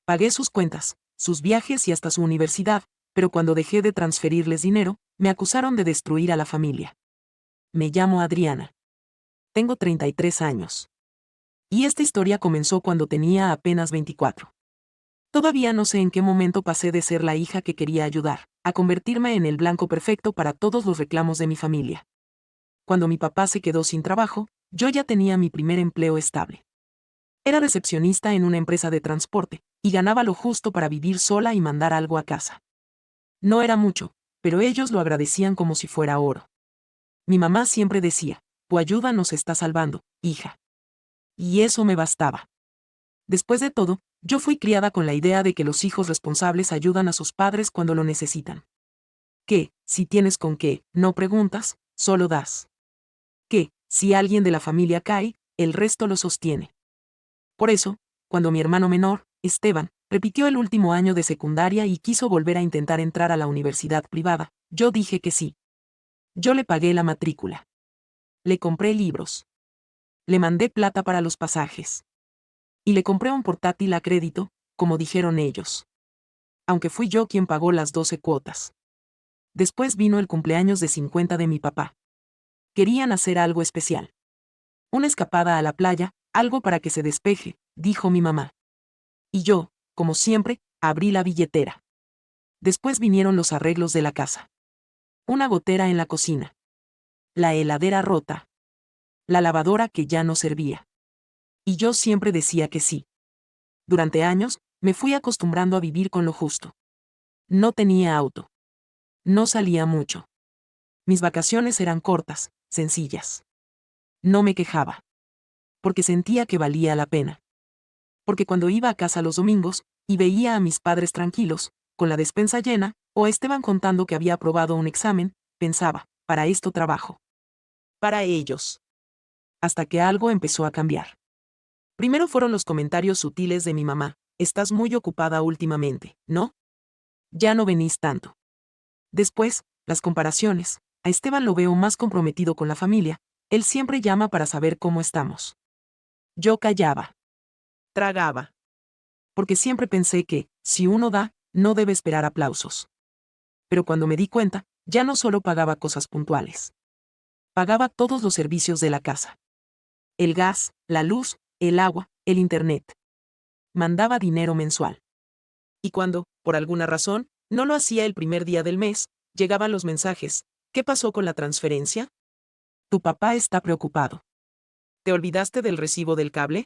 Pagué sus cuentas, sus viajes y hasta su universidad, pero cuando dejé de transferirles dinero, me acusaron de destruir a la familia. Me llamo Adriana. Tengo 33 años. Y esta historia comenzó cuando tenía apenas 24. Todavía no sé en qué momento pasé de ser la hija que quería ayudar, a convertirme en el blanco perfecto para todos los reclamos de mi familia. Cuando mi papá se quedó sin trabajo, yo ya tenía mi primer empleo estable. Era recepcionista en una empresa de transporte, y ganaba lo justo para vivir sola y mandar algo a casa. No era mucho, pero ellos lo agradecían como si fuera oro. Mi mamá siempre decía, tu ayuda nos está salvando, hija. Y eso me bastaba. Después de todo, yo fui criada con la idea de que los hijos responsables ayudan a sus padres cuando lo necesitan. Que, si tienes con qué, no preguntas, solo das. Que, si alguien de la familia cae, el resto lo sostiene. Por eso, cuando mi hermano menor, Esteban, repitió el último año de secundaria y quiso volver a intentar entrar a la universidad privada, yo dije que sí. Yo le pagué la matrícula. Le compré libros. Le mandé plata para los pasajes. Y le compré un portátil a crédito, como dijeron ellos. Aunque fui yo quien pagó las 12 cuotas. Después vino el cumpleaños de 50 de mi papá. Querían hacer algo especial. Una escapada a la playa, algo para que se despeje, dijo mi mamá. Y yo, como siempre, abrí la billetera. Después vinieron los arreglos de la casa. Una gotera en la cocina. La heladera rota. La lavadora que ya no servía. Y yo siempre decía que sí. Durante años, me fui acostumbrando a vivir con lo justo. No tenía auto. No salía mucho. Mis vacaciones eran cortas, sencillas. No me quejaba. Porque sentía que valía la pena. Porque cuando iba a casa los domingos, y veía a mis padres tranquilos, con la despensa llena, o Esteban contando que había aprobado un examen, pensaba, para esto trabajo. Para ellos. Hasta que algo empezó a cambiar. Primero fueron los comentarios sutiles de mi mamá, estás muy ocupada últimamente, ¿no? Ya no venís tanto. Después, las comparaciones, a Esteban lo veo más comprometido con la familia, él siempre llama para saber cómo estamos. Yo callaba. Tragaba. Porque siempre pensé que, si uno da, no debe esperar aplausos. Pero cuando me di cuenta, ya no solo pagaba cosas puntuales. Pagaba todos los servicios de la casa. El gas, la luz, el agua, el internet. Mandaba dinero mensual. Y cuando, por alguna razón, no lo hacía el primer día del mes, llegaban los mensajes, ¿qué pasó con la transferencia? Tu papá está preocupado. ¿Te olvidaste del recibo del cable?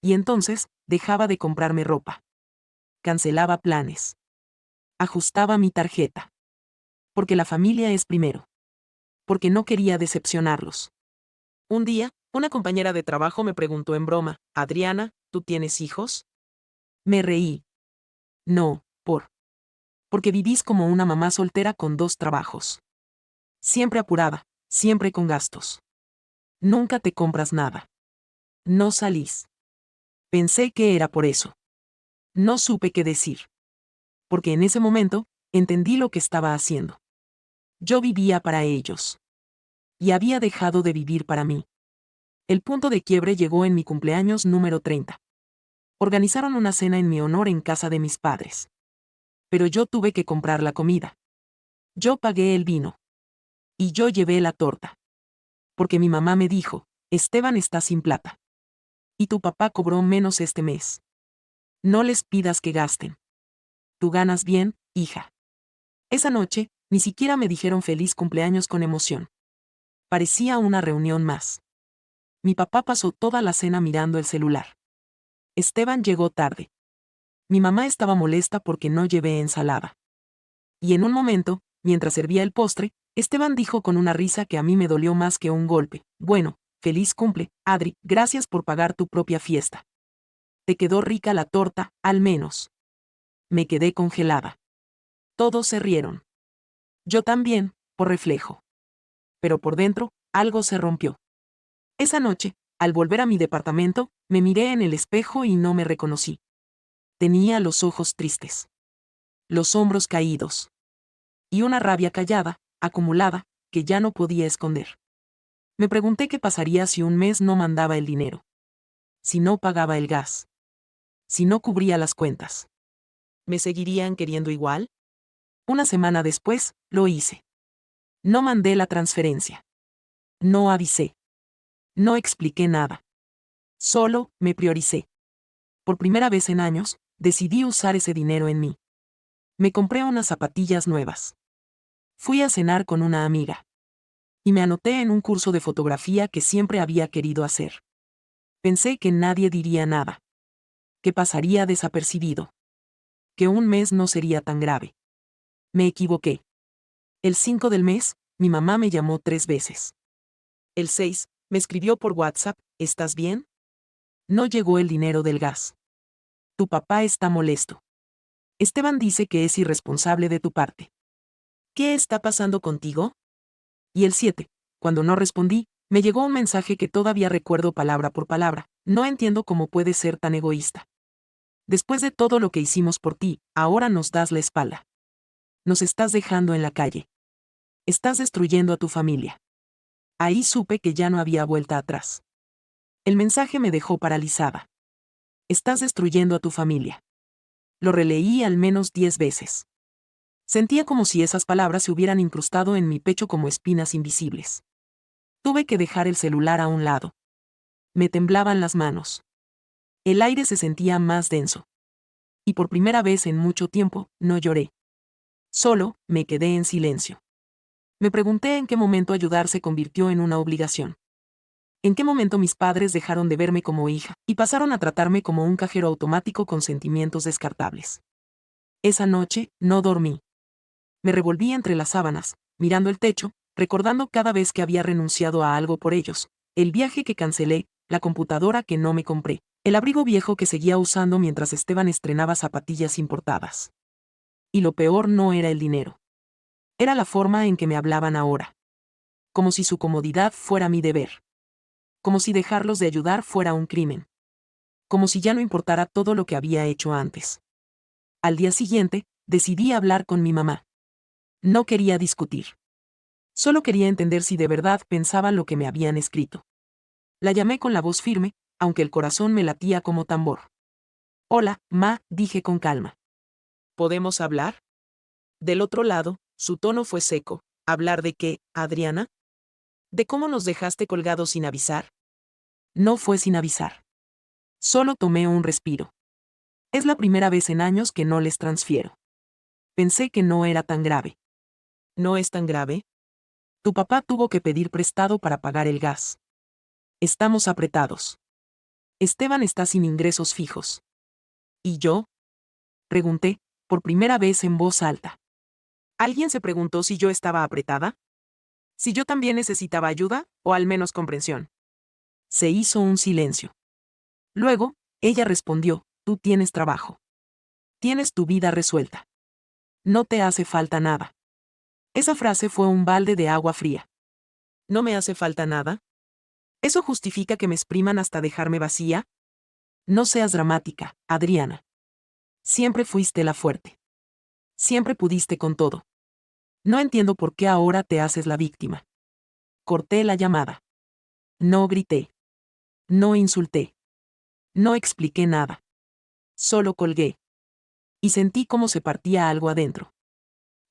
Y entonces, dejaba de comprarme ropa. Cancelaba planes. Ajustaba mi tarjeta. Porque la familia es primero. Porque no quería decepcionarlos. Un día, una compañera de trabajo me preguntó en broma, Adriana, ¿tú tienes hijos? Me reí. No, porque vivís como una mamá soltera con 2 trabajos. Siempre apurada, siempre con gastos. Nunca te compras nada. No salís. Pensé que era por eso. No supe qué decir. Porque en ese momento, entendí lo que estaba haciendo. Yo vivía para ellos. Y había dejado de vivir para mí. El punto de quiebre llegó en mi cumpleaños número 30. Organizaron una cena en mi honor en casa de mis padres. Pero yo tuve que comprar la comida. Yo pagué el vino. Y yo llevé la torta. Porque mi mamá me dijo, Esteban está sin plata. Y tu papá cobró menos este mes. No les pidas que gasten. Tú ganas bien, hija. Esa noche, ni siquiera me dijeron feliz cumpleaños con emoción. Parecía una reunión más. Mi papá pasó toda la cena mirando el celular. Esteban llegó tarde. Mi mamá estaba molesta porque no llevé ensalada. Y en un momento, mientras servía el postre, Esteban dijo con una risa que a mí me dolió más que un golpe, bueno, feliz cumple, Adri, gracias por pagar tu propia fiesta. Te quedó rica la torta, al menos. Me quedé congelada. Todos se rieron. Yo también, por reflejo. Pero por dentro, algo se rompió. Esa noche, al volver a mi departamento, me miré en el espejo y no me reconocí. Tenía los ojos tristes. Los hombros caídos. Y una rabia callada, acumulada, que ya no podía esconder. Me pregunté qué pasaría si un mes no mandaba el dinero. Si no pagaba el gas. Si no cubría las cuentas, ¿me seguirían queriendo igual? Una semana después, lo hice. No mandé la transferencia. No avisé. No expliqué nada. Solo me prioricé. Por primera vez en años, decidí usar ese dinero en mí. Me compré unas zapatillas nuevas. Fui a cenar con una amiga. Y me anoté en un curso de fotografía que siempre había querido hacer. Pensé que nadie diría nada. Que pasaría desapercibido. Que un mes no sería tan grave. Me equivoqué. El 5 del mes, mi mamá me llamó 3 veces. El 6, me escribió por WhatsApp, ¿estás bien? No llegó el dinero del gas. Tu papá está molesto. Esteban dice que es irresponsable de tu parte. ¿Qué está pasando contigo? Y el 7, cuando no respondí, me llegó un mensaje que todavía recuerdo palabra por palabra. No entiendo cómo puedes ser tan egoísta. Después de todo lo que hicimos por ti, ahora nos das la espalda. Nos estás dejando en la calle. Estás destruyendo a tu familia. Ahí supe que ya no había vuelta atrás. El mensaje me dejó paralizada. Estás destruyendo a tu familia. Lo releí al menos 10 veces. Sentía como si esas palabras se hubieran incrustado en mi pecho como espinas invisibles. Tuve que dejar el celular a un lado. Me temblaban las manos. El aire se sentía más denso. Y por primera vez en mucho tiempo, no lloré. Solo, me quedé en silencio. Me pregunté en qué momento ayudar se convirtió en una obligación. ¿En qué momento mis padres dejaron de verme como hija y pasaron a tratarme como un cajero automático con sentimientos descartables? Esa noche, no dormí. Me revolví entre las sábanas, mirando el techo, recordando cada vez que había renunciado a algo por ellos, el viaje que cancelé, la computadora que no me compré, el abrigo viejo que seguía usando mientras Esteban estrenaba zapatillas importadas. Y lo peor no era el dinero. Era la forma en que me hablaban ahora. Como si su comodidad fuera mi deber. Como si dejarlos de ayudar fuera un crimen. Como si ya no importara todo lo que había hecho antes. Al día siguiente, decidí hablar con mi mamá. No quería discutir. Solo quería entender si de verdad pensaban lo que me habían escrito. La llamé con la voz firme, aunque el corazón me latía como tambor. Hola, ma, dije con calma. ¿Podemos hablar? Del otro lado, su tono fue seco. ¿Hablar de qué, Adriana? ¿De cómo nos dejaste colgados sin avisar? No fue sin avisar. Solo tomé un respiro. Es la primera vez en años que no les transfiero. Pensé que no era tan grave. ¿No es tan grave? Tu papá tuvo que pedir prestado para pagar el gas. Estamos apretados. Esteban está sin ingresos fijos. ¿Y yo? Pregunté, por primera vez en voz alta. ¿Alguien se preguntó si yo estaba apretada? ¿Si yo también necesitaba ayuda, o al menos comprensión? Se hizo un silencio. Luego, ella respondió, tú tienes trabajo. Tienes tu vida resuelta. No te hace falta nada. Esa frase fue un balde de agua fría. ¿No me hace falta nada? ¿Eso justifica que me expriman hasta dejarme vacía? No seas dramática, Adriana. Siempre fuiste la fuerte. Siempre pudiste con todo. No entiendo por qué ahora te haces la víctima. Corté la llamada. No grité. No insulté. No expliqué nada. Solo colgué. Y sentí cómo se partía algo adentro.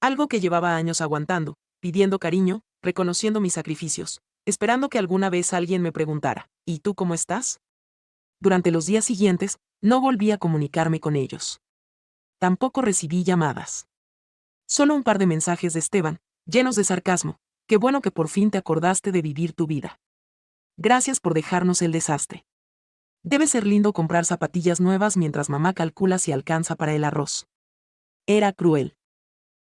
Algo que llevaba años aguantando, pidiendo cariño, reconociendo mis sacrificios, esperando que alguna vez alguien me preguntara, ¿y tú cómo estás? Durante los días siguientes, no volví a comunicarme con ellos. Tampoco recibí llamadas. Solo un par de mensajes de Esteban, llenos de sarcasmo. Qué bueno que por fin te acordaste de vivir tu vida. Gracias por dejarnos el desastre. Debe ser lindo comprar zapatillas nuevas mientras mamá calcula si alcanza para el arroz. Era cruel.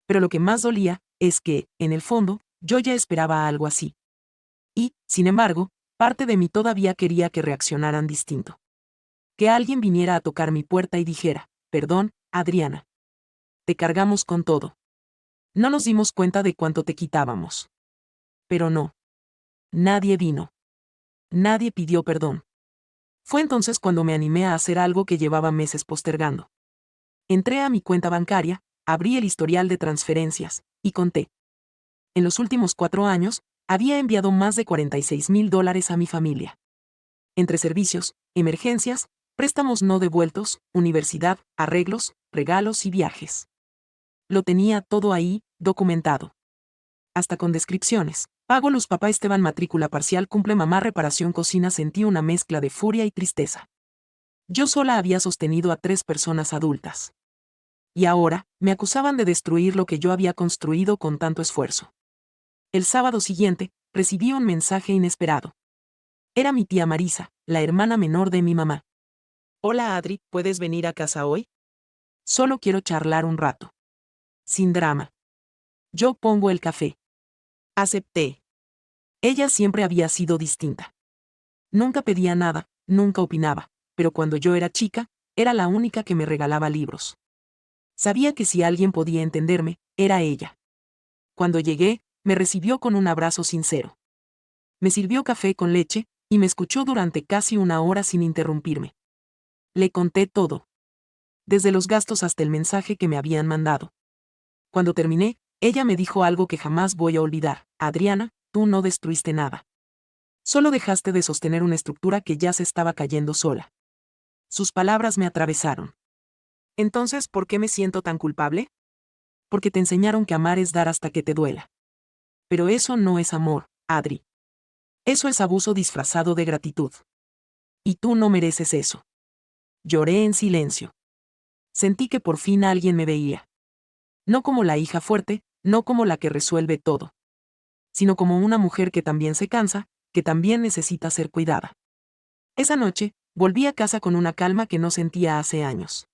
Pero lo que más dolía es que, en el fondo, yo ya esperaba algo así. Y, sin embargo, parte de mí todavía quería que reaccionaran distinto. Que alguien viniera a tocar mi puerta y dijera, perdón, Adriana. Te cargamos con todo. No nos dimos cuenta de cuánto te quitábamos. Pero no. Nadie vino. Nadie pidió perdón. Fue entonces cuando me animé a hacer algo que llevaba meses postergando. Entré a mi cuenta bancaria, abrí el historial de transferencias, y conté. En los últimos 4 años, había enviado más de $46,000 a mi familia. Entre servicios, emergencias, Préstamos no devueltos, universidad, arreglos, regalos y viajes. Lo tenía todo ahí, documentado. Hasta con descripciones. Pago luz papá Esteban matrícula parcial cumple mamá reparación cocina sentí una mezcla de furia y tristeza. Yo sola había sostenido a 3 personas adultas. Y ahora, me acusaban de destruir lo que yo había construido con tanto esfuerzo. El sábado siguiente, recibí un mensaje inesperado. Era mi tía Marisa, la hermana menor de mi mamá. Hola Adri, ¿puedes venir a casa hoy? Solo quiero charlar un rato. Sin drama. Yo pongo el café. Acepté. Ella siempre había sido distinta. Nunca pedía nada, nunca opinaba, pero cuando yo era chica, era la única que me regalaba libros. Sabía que si alguien podía entenderme, era ella. Cuando llegué, me recibió con un abrazo sincero. Me sirvió café con leche, y me escuchó durante casi una hora sin interrumpirme. Le conté todo. Desde los gastos hasta el mensaje que me habían mandado. Cuando terminé, ella me dijo algo que jamás voy a olvidar. Adriana, tú no destruiste nada. Solo dejaste de sostener una estructura que ya se estaba cayendo sola. Sus palabras me atravesaron. Entonces, ¿por qué me siento tan culpable? Porque te enseñaron que amar es dar hasta que te duela. Pero eso no es amor, Adri. Eso es abuso disfrazado de gratitud. Y tú no mereces eso. Lloré en silencio. Sentí que por fin alguien me veía. No como la hija fuerte, no como la que resuelve todo. Sino como una mujer que también se cansa, que también necesita ser cuidada. Esa noche, volví a casa con una calma que no sentía hace años.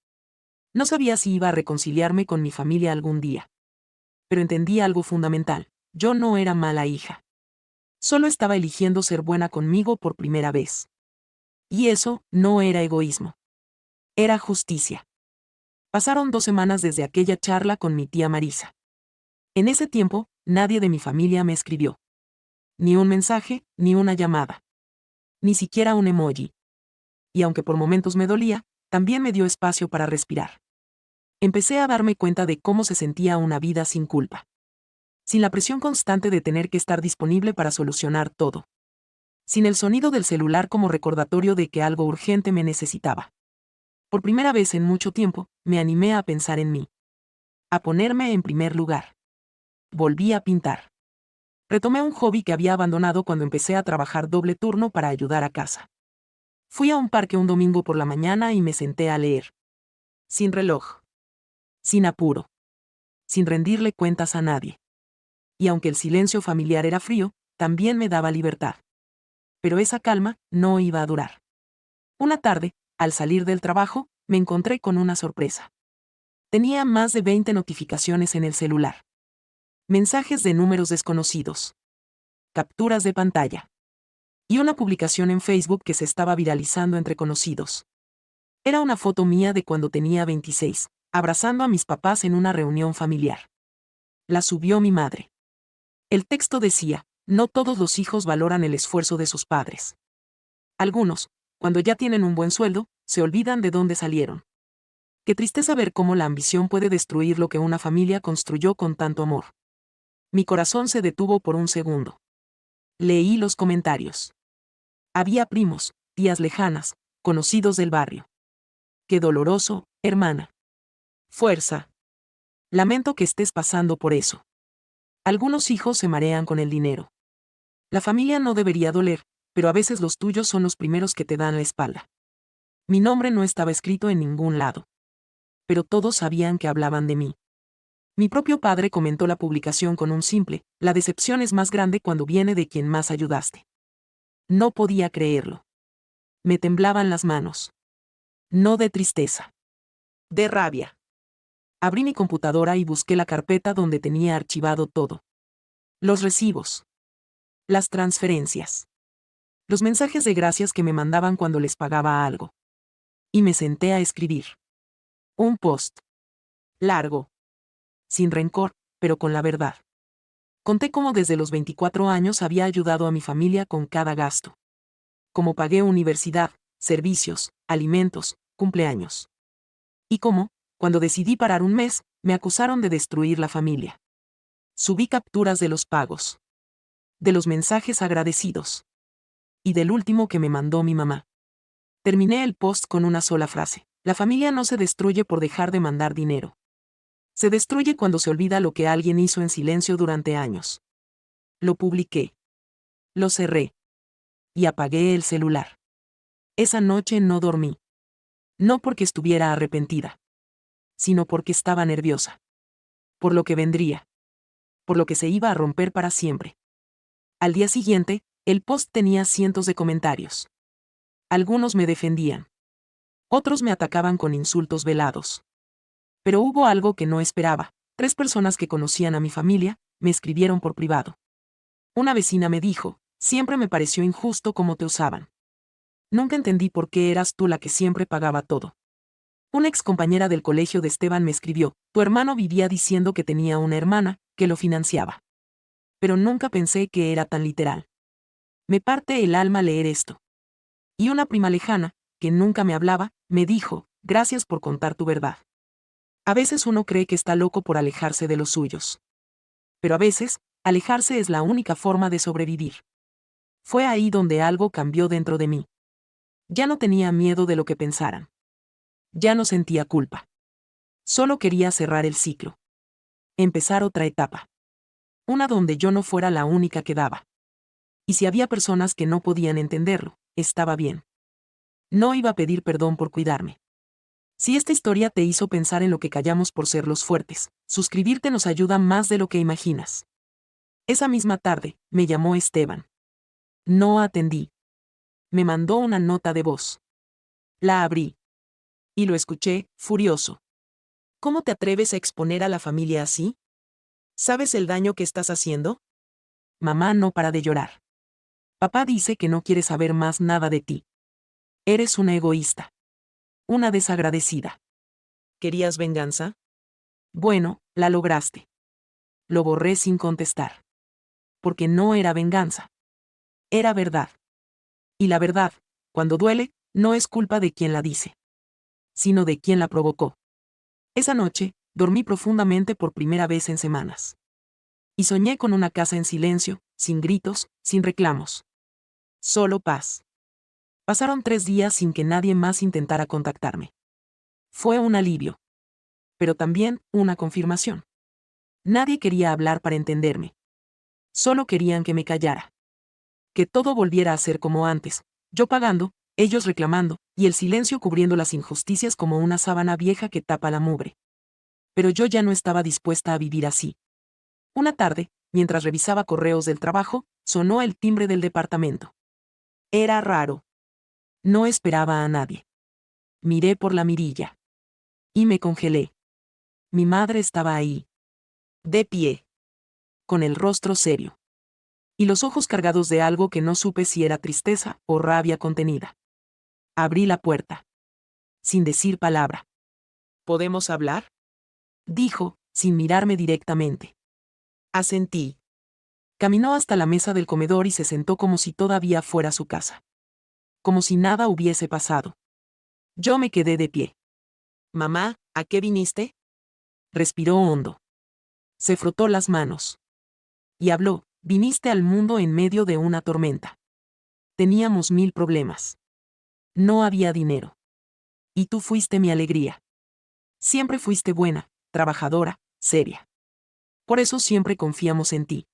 No sabía si iba a reconciliarme con mi familia algún día. Pero entendí algo fundamental. Yo no era mala hija. Solo estaba eligiendo ser buena conmigo por primera vez. Y eso no era egoísmo. Era justicia. Pasaron 2 semanas desde aquella charla con mi tía Marisa. En ese tiempo, nadie de mi familia me escribió. Ni un mensaje, ni una llamada. Ni siquiera un emoji. Y aunque por momentos me dolía, también me dio espacio para respirar. Empecé a darme cuenta de cómo se sentía una vida sin culpa. Sin la presión constante de tener que estar disponible para solucionar todo. Sin el sonido del celular como recordatorio de que algo urgente me necesitaba. Por primera vez en mucho tiempo, me animé a pensar en mí. A ponerme en primer lugar. Volví a pintar. Retomé un hobby que había abandonado cuando empecé a trabajar doble turno para ayudar a casa. Fui a un parque un domingo por la mañana y me senté a leer. Sin reloj. Sin apuro. Sin rendirle cuentas a nadie. Y aunque el silencio familiar era frío, también me daba libertad. Pero esa calma no iba a durar. Una tarde, al salir del trabajo, me encontré con una sorpresa. Tenía más de 20 notificaciones en el celular. Mensajes de números desconocidos. Capturas de pantalla. Y una publicación en Facebook que se estaba viralizando entre conocidos. Era una foto mía de cuando tenía 26, abrazando a mis papás en una reunión familiar. La subió mi madre. El texto decía, no todos los hijos valoran el esfuerzo de sus padres. Algunos, cuando ya tienen un buen sueldo, se olvidan de dónde salieron. Qué tristeza ver cómo la ambición puede destruir lo que una familia construyó con tanto amor. Mi corazón se detuvo por un segundo. Leí los comentarios. Había primos, tías lejanas, conocidos del barrio. Qué doloroso, hermana. Fuerza. Lamento que estés pasando por eso. Algunos hijos se marean con el dinero. La familia no debería doler, pero a veces los tuyos son los primeros que te dan la espalda. Mi nombre no estaba escrito en ningún lado. Pero todos sabían que hablaban de mí. Mi propio padre comentó la publicación con un simple, la decepción es más grande cuando viene de quien más ayudaste. No podía creerlo. Me temblaban las manos. No de tristeza. De rabia. Abrí mi computadora y busqué la carpeta donde tenía archivado todo. Los recibos. Las transferencias. Los mensajes de gracias que me mandaban cuando les pagaba algo. Y me senté a escribir. Un post. Largo. Sin rencor, pero con la verdad. Conté cómo desde los 24 años había ayudado a mi familia con cada gasto. Cómo pagué universidad, servicios, alimentos, cumpleaños. Y cómo, cuando decidí parar un mes, me acusaron de destruir la familia. Subí capturas de los pagos. De los mensajes agradecidos. Y del último que me mandó mi mamá. Terminé el post con una sola frase. La familia no se destruye por dejar de mandar dinero. Se destruye cuando se olvida lo que alguien hizo en silencio durante años. Lo publiqué. Lo cerré. Y apagué el celular. Esa noche no dormí. No porque estuviera arrepentida, sino porque estaba nerviosa. Por lo que vendría. Por lo que se iba a romper para siempre. Al día siguiente, el post tenía cientos de comentarios. Algunos me defendían. Otros me atacaban con insultos velados. Pero hubo algo que no esperaba. 3 personas que conocían a mi familia me escribieron por privado. Una vecina me dijo, siempre me pareció injusto cómo te usaban. Nunca entendí por qué eras tú la que siempre pagaba todo. Una excompañera del colegio de Esteban me escribió, tu hermano vivía diciendo que tenía una hermana, que lo financiaba. Pero nunca pensé que era tan literal. Me parte el alma leer esto. Y una prima lejana, que nunca me hablaba, me dijo, gracias por contar tu verdad. A veces uno cree que está loco por alejarse de los suyos. Pero a veces, alejarse es la única forma de sobrevivir. Fue ahí donde algo cambió dentro de mí. Ya no tenía miedo de lo que pensaran. Ya no sentía culpa. Solo quería cerrar el ciclo. Empezar otra etapa. Una donde yo no fuera la única que daba. Y si había personas que no podían entenderlo, estaba bien. No iba a pedir perdón por cuidarme. Si esta historia te hizo pensar en lo que callamos por ser los fuertes, suscribirte nos ayuda más de lo que imaginas. Esa misma tarde, me llamó Esteban. No atendí. Me mandó una nota de voz. La abrí. Y lo escuché, furioso. ¿Cómo te atreves a exponer a la familia así? ¿Sabes el daño que estás haciendo? Mamá no para de llorar. Papá dice que no quiere saber más nada de ti. Eres una egoísta. Una desagradecida. ¿Querías venganza? Bueno, la lograste. Lo borré sin contestar. Porque no era venganza. Era verdad. Y la verdad, cuando duele, no es culpa de quien la dice, sino de quien la provocó. Esa noche, dormí profundamente por primera vez en semanas. Y soñé con una casa en silencio, sin gritos, sin reclamos. Solo paz. Pasaron 3 días sin que nadie más intentara contactarme. Fue un alivio. Pero también una confirmación. Nadie quería hablar para entenderme. Solo querían que me callara. Que todo volviera a ser como antes, yo pagando, ellos reclamando, y el silencio cubriendo las injusticias como una sábana vieja que tapa la mugre. Pero yo ya no estaba dispuesta a vivir así. Una tarde, mientras revisaba correos del trabajo, sonó el timbre del departamento. Era raro. No esperaba a nadie. Miré por la mirilla. Y me congelé. Mi madre estaba ahí. De pie. Con el rostro serio. Y los ojos cargados de algo que no supe si era tristeza o rabia contenida. Abrí la puerta. Sin decir palabra. ¿Podemos hablar? Dijo, sin mirarme directamente. Asentí. Caminó hasta la mesa del comedor y se sentó como si todavía fuera su casa. Como si nada hubiese pasado. Yo me quedé de pie. Mamá, ¿a qué viniste? Respiró hondo. Se frotó las manos. Y habló, viniste al mundo en medio de una tormenta. Teníamos 1000 problemas. No había dinero. Y tú fuiste mi alegría. Siempre fuiste buena, trabajadora, seria. Por eso siempre confiamos en ti.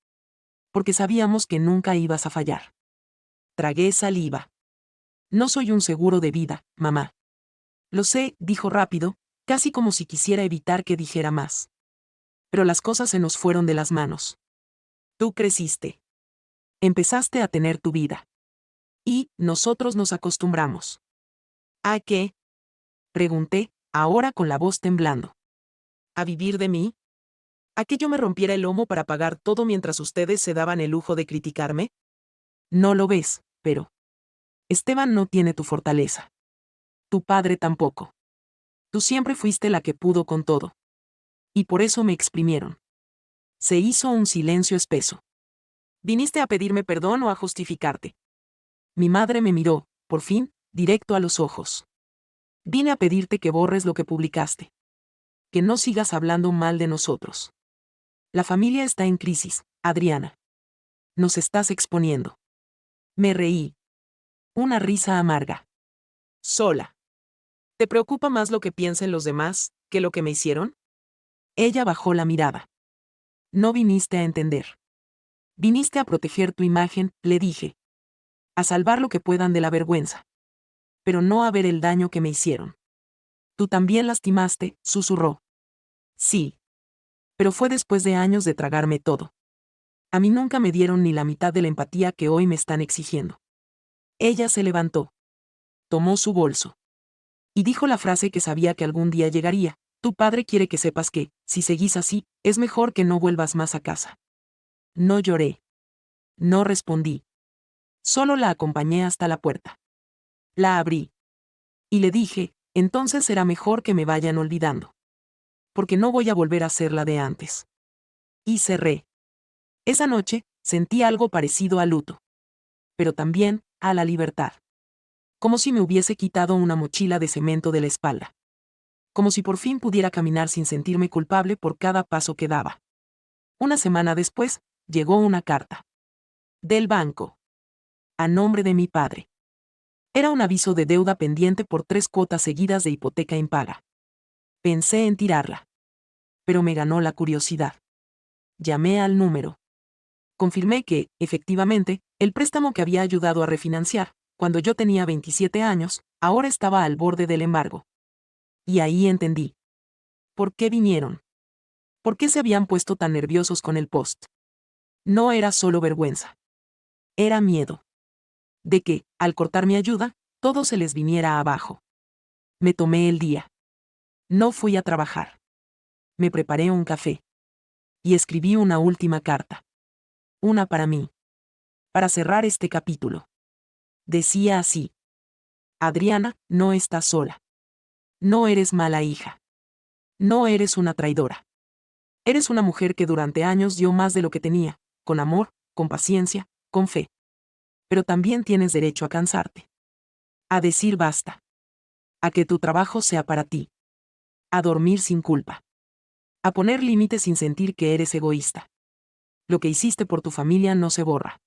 Porque sabíamos que nunca ibas a fallar. Tragué saliva. No soy un seguro de vida, mamá. Lo sé, dijo rápido, casi como si quisiera evitar que dijera más. Pero las cosas se nos fueron de las manos. Tú creciste. Empezaste a tener tu vida. Y nosotros nos acostumbramos. ¿A qué? Pregunté, ahora con la voz temblando. ¿A vivir de mí? ¿A que yo me rompiera el lomo para pagar todo mientras ustedes se daban el lujo de criticarme? No lo ves, pero Esteban no tiene tu fortaleza. Tu padre tampoco. Tú siempre fuiste la que pudo con todo. Y por eso me exprimieron. Se hizo un silencio espeso. ¿Viniste a pedirme perdón o a justificarte? Mi madre me miró, por fin, directo a los ojos. Vine a pedirte que borres lo que publicaste. Que no sigas hablando mal de nosotros. La familia está en crisis, Adriana. Nos estás exponiendo. Me reí. Una risa amarga. Sola. ¿Te preocupa más lo que piensen los demás que lo que me hicieron? Ella bajó la mirada. No viniste a entender. Viniste a proteger tu imagen, le dije. A salvar lo que puedan de la vergüenza. Pero no a ver el daño que me hicieron. Tú también lastimaste, susurró. Sí. Pero fue después de años de tragarme todo. A mí nunca me dieron ni la mitad de la empatía que hoy me están exigiendo. Ella se levantó. Tomó su bolso. Y dijo la frase que sabía que algún día llegaría: tu padre quiere que sepas que, si seguís así, es mejor que no vuelvas más a casa. No lloré. No respondí. Solo la acompañé hasta la puerta. La abrí. Y le dije, entonces será mejor que me vayan olvidando. Porque no voy a volver a ser la de antes. Y cerré. Esa noche, sentí algo parecido al luto. Pero también, a la libertad. Como si me hubiese quitado una mochila de cemento de la espalda. Como si por fin pudiera caminar sin sentirme culpable por cada paso que daba. Una semana después, llegó una carta. Del banco. A nombre de mi padre. Era un aviso de deuda pendiente por 3 cuotas seguidas de hipoteca impaga. Pensé en tirarla. Pero me ganó la curiosidad. Llamé al número. Confirmé que, efectivamente, el préstamo que había ayudado a refinanciar, cuando yo tenía 27 años, ahora estaba al borde del embargo. Y ahí entendí. ¿Por qué vinieron? ¿Por qué se habían puesto tan nerviosos con el post? No era solo vergüenza. Era miedo. De que, al cortar mi ayuda, todo se les viniera abajo. Me tomé el día. No fui a trabajar. Me preparé un café. Y escribí una última carta. Una para mí. Para cerrar este capítulo. Decía así. Adriana, no estás sola. No eres mala hija. No eres una traidora. Eres una mujer que durante años dio más de lo que tenía, con amor, con paciencia, con fe. Pero también tienes derecho a cansarte. A decir basta. A que tu trabajo sea para ti. A dormir sin culpa. A poner límites sin sentir que eres egoísta. Lo que hiciste por tu familia no se borra.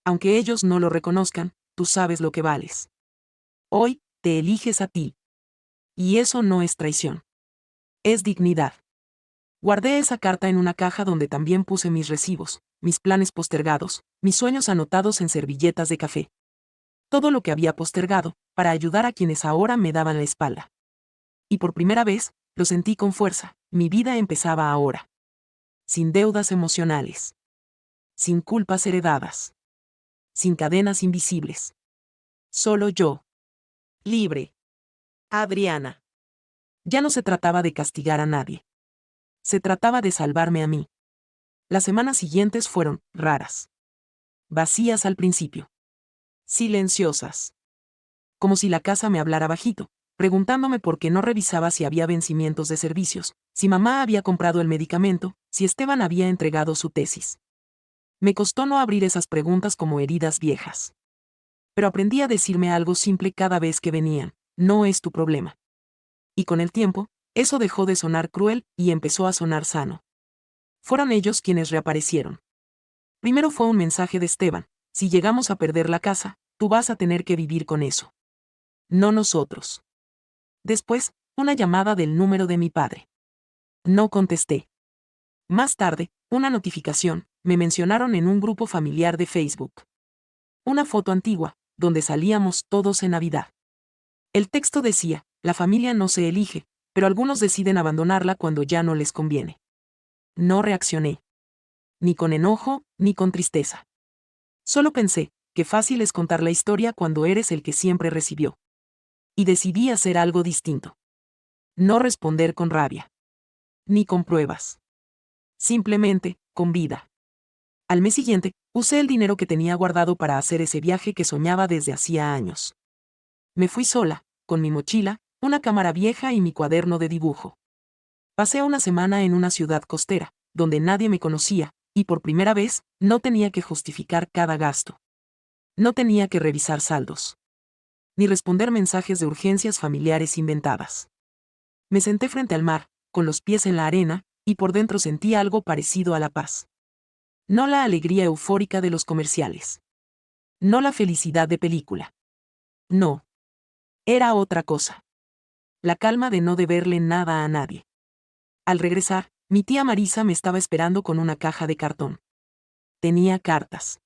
Aunque ellos no lo reconozcan, tú sabes lo que vales. Hoy, te eliges a ti. Y eso no es traición. Es dignidad. Guardé esa carta en una caja donde también puse mis recibos, mis planes postergados, mis sueños anotados en servilletas de café. Todo lo que había postergado, para ayudar a quienes ahora me daban la espalda. Y por primera vez, lo sentí con fuerza, mi vida empezaba ahora. Sin deudas emocionales. Sin culpas heredadas. Sin cadenas invisibles. Solo yo. Libre. Adriana. Ya no se trataba de castigar a nadie. Se trataba de salvarme a mí. Las semanas siguientes fueron raras. Vacías al principio. Silenciosas. Como si la casa me hablara bajito, preguntándome por qué no revisaba si había vencimientos de servicios, si mamá había comprado el medicamento, si Esteban había entregado su tesis. Me costó no abrir esas preguntas como heridas viejas. Pero aprendí a decirme algo simple cada vez que venían: no es tu problema. Y con el tiempo, eso dejó de sonar cruel y empezó a sonar sano. Fueron ellos quienes reaparecieron. Primero fue un mensaje de Esteban: si llegamos a perder la casa, tú vas a tener que vivir con eso. No nosotros. Después, una llamada del número de mi padre. No contesté. Más tarde, una notificación: me mencionaron en un grupo familiar de Facebook. Una foto antigua, donde salíamos todos en Navidad. El texto decía: la familia no se elige, pero algunos deciden abandonarla cuando ya no les conviene. No reaccioné. Ni con enojo, ni con tristeza. Solo pensé, qué fácil es contar la historia cuando eres el que siempre recibió. Y decidí hacer algo distinto. No responder con rabia. Ni con pruebas. Simplemente, con vida. Al mes siguiente, usé el dinero que tenía guardado para hacer ese viaje que soñaba desde hacía años. Me fui sola, con mi mochila, una cámara vieja y mi cuaderno de dibujo. Pasé una semana en una ciudad costera, donde nadie me conocía, y por primera vez, no tenía que justificar cada gasto. No tenía que revisar saldos. Ni responder mensajes de urgencias familiares inventadas. Me senté frente al mar, con los pies en la arena, y por dentro sentí algo parecido a la paz. No la alegría eufórica de los comerciales. No la felicidad de película. No. Era otra cosa. La calma de no deberle nada a nadie. Al regresar, mi tía Marisa me estaba esperando con una caja de cartón. Tenía cartas,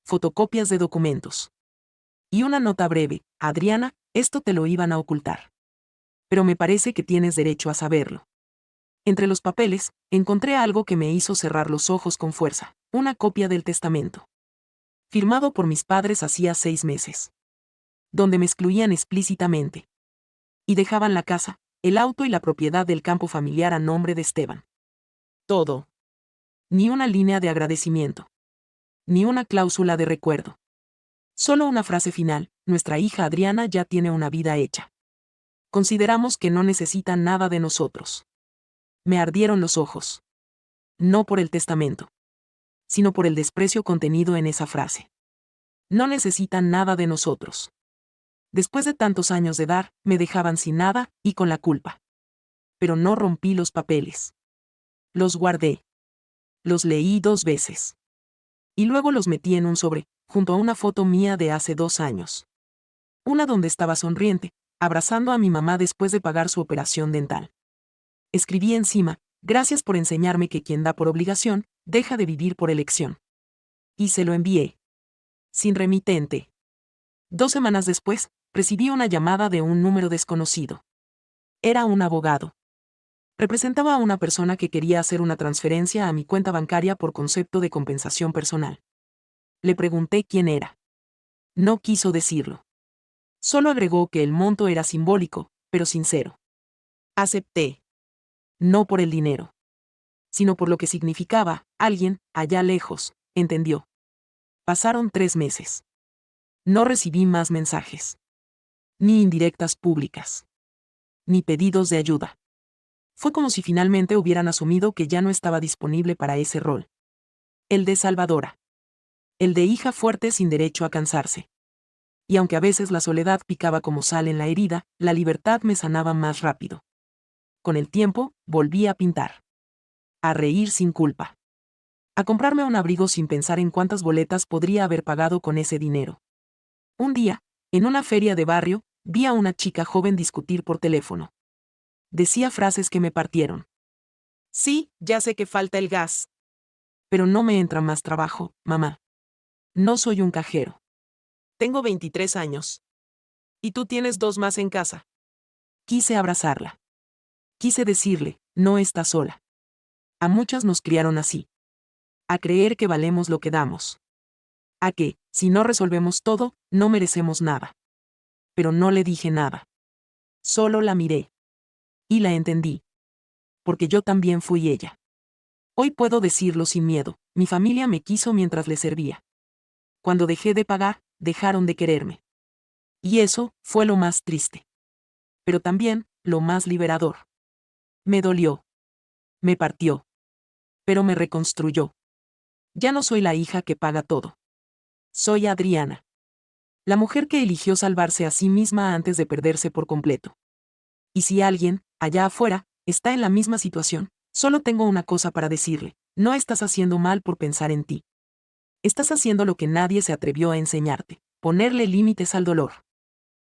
fotocopias de documentos y una nota breve: Adriana, esto te lo iban a ocultar. Pero me parece que tienes derecho a saberlo. Entre los papeles, encontré algo que me hizo cerrar los ojos con fuerza: una copia del testamento. Firmado por mis padres hacía 6 meses. Donde me excluían explícitamente. Y dejaban la casa, el auto y la propiedad del campo familiar a nombre de Esteban. Todo. Ni una línea de agradecimiento. Ni una cláusula de recuerdo. Solo una frase final: nuestra hija Adriana ya tiene una vida hecha. Consideramos que no necesita nada de nosotros. Me ardieron los ojos. No por el testamento, sino por el desprecio contenido en esa frase. No necesitan nada de nosotros. Después de tantos años de dar, me dejaban sin nada y con la culpa. Pero no rompí los papeles. Los guardé. Los leí 2 veces. Y luego los metí en un sobre, junto a una foto mía de hace 2 años. Una donde estaba sonriente, abrazando a mi mamá después de pagar su operación dental. Escribí encima: gracias por enseñarme que quien da por obligación, deja de vivir por elección. Y se lo envié. Sin remitente. 2 semanas después, recibí una llamada de un número desconocido. Era un abogado. Representaba a una persona que quería hacer una transferencia a mi cuenta bancaria por concepto de compensación personal. Le pregunté quién era. No quiso decirlo. Solo agregó que el monto era simbólico, pero sincero. Acepté. No por el dinero, sino por lo que significaba: alguien, allá lejos, entendió. Pasaron 3 meses. No recibí más mensajes. Ni indirectas públicas. Ni pedidos de ayuda. Fue como si finalmente hubieran asumido que ya no estaba disponible para ese rol. El de salvadora. El de hija fuerte sin derecho a cansarse. Y aunque a veces la soledad picaba como sal en la herida, la libertad me sanaba más rápido. Con el tiempo, volví a pintar. A reír sin culpa. A comprarme un abrigo sin pensar en cuántas boletas podría haber pagado con ese dinero. Un día, en una feria de barrio, vi a una chica joven discutir por teléfono. Decía frases que me partieron. Sí, ya sé que falta el gas. Pero no me entra más trabajo, mamá. No soy un cajero. Tengo 23 años. Y tú tienes 2 más en casa. Quise abrazarla. Quise decirle: no estás sola. A muchas nos criaron así. A creer que valemos lo que damos. A que, si no resolvemos todo, no merecemos nada. Pero no le dije nada. Solo la miré. Y la entendí. Porque yo también fui ella. Hoy puedo decirlo sin miedo: mi familia me quiso mientras le servía. Cuando dejé de pagar, dejaron de quererme. Y eso fue lo más triste. Pero también, lo más liberador. Me dolió. Me partió. Pero me reconstruyó. Ya no soy la hija que paga todo. Soy Adriana. La mujer que eligió salvarse a sí misma antes de perderse por completo. Y si alguien, allá afuera, está en la misma situación, solo tengo una cosa para decirle: no estás haciendo mal por pensar en ti. Estás haciendo lo que nadie se atrevió a enseñarte: ponerle límites al dolor.